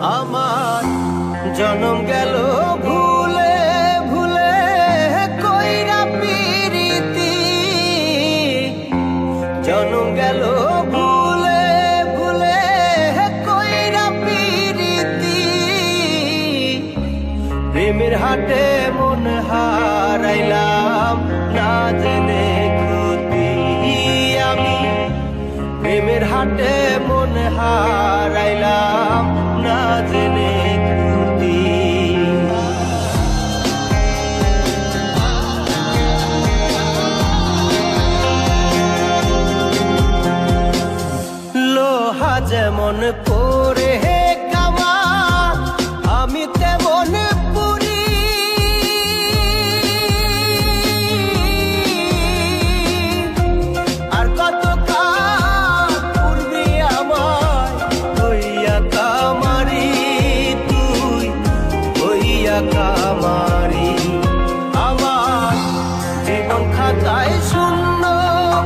আমার জনম গেল ভুলে ভুলে কইরা পিরিতি, জনম গেল ভুলে ভুলে কইরা পিরিতি। প্রেমের হাটে মন হারাইলাম না জেনে ক্ষতি আমি, প্রেমের হাটে মন হারাইলাম না জেনে ক্ষতি। লোহা যেমন পরে কামা আমি তেমন পুরি, আর কত কাল পূর্বে আমার হইয়া কামারি, তুই হইয়া কামারি। আমার জীবন খাতায় শূন্য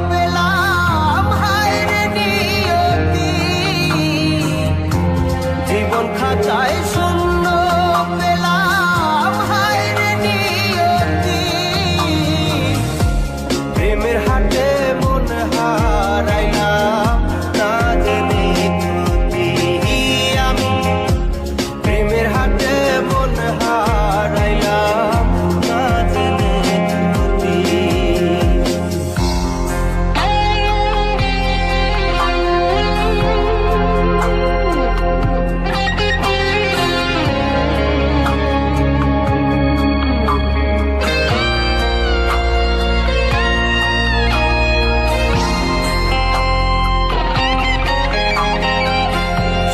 পেলাম হায়রে নিয়তি, জীবন খাতায় শূন্য পেলাম হায়রে নিয়তি। প্রেমের হাটে মন হারাইলাম না জেনে ক্ষতি আমি, প্রেমের হাটে মন হারাইলাম না জেনে ক্ষতি।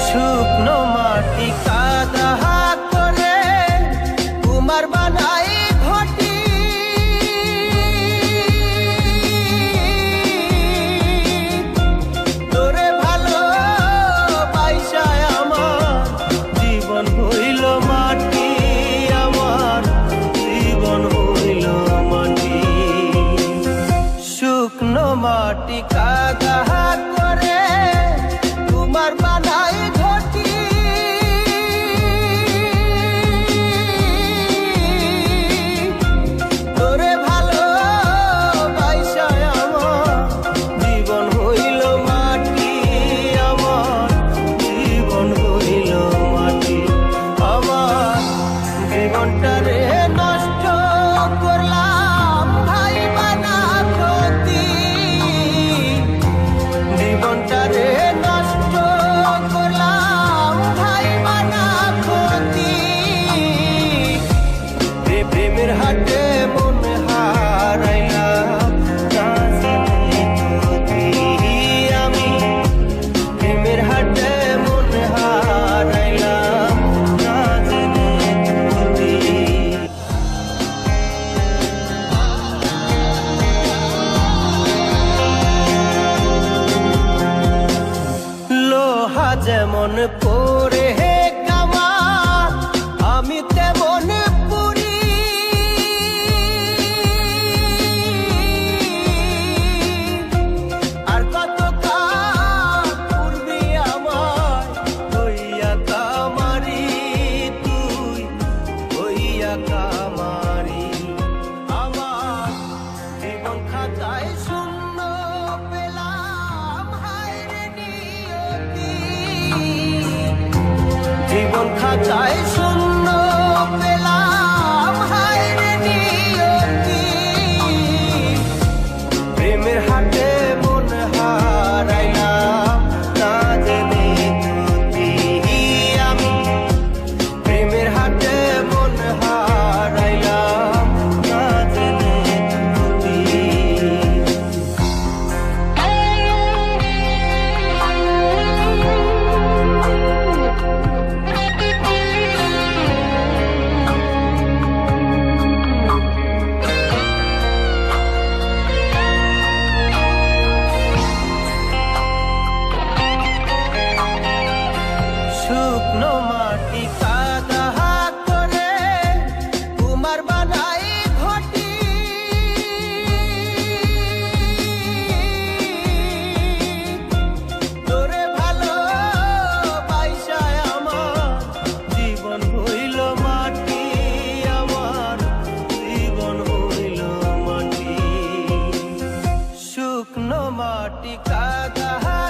শুকনো মাটি কাদা করে কুমার বানাই ঘটি, তোরে ভালো পাইসায় আমার জীবন হইল মাটি, আমার জীবন হইল মাটি। শুকনো মাটি কাদা করে কুমার বানাই ঘটি, তোরে ভালো বাইসায় আমার জীবন হইল মাটি, আমার জীবন হইল মাটি। আমার জীবনটারে নষ্ট করলাম ভাই বানা ক্ষতি, জীবনটারে নষ্ট করলাম ভাই বানা ক্ষতি। প্রেমের হাটে মন হারাইলাম না জেনে ক্ষতি আমি, প্রেমের হাটে মন হারাইলাম না জেনে ক্ষতি। লোহা যেমন পরে কামা আমি তেমন পুরি, আর কত কাল পূর্বে আমার হইয়া কামারি, তুই হইয়া কামারি। আমার জীবন খাতায় শূন্য পেলাম হায়রে নিয়তি, জীবন খাতায় শূন্য পেলাম হায়রে নিয়তি। প্রেমের হাটে মন হারাইলাম না জেনে ক্ষতি আমি, প্রেমের হাটে মন হারাইলাম না জেনে ক্ষতি। শুকনো মাটি কাদা করে কুমার বানাই ঘটি, তোরে ভালো মাটি কাদা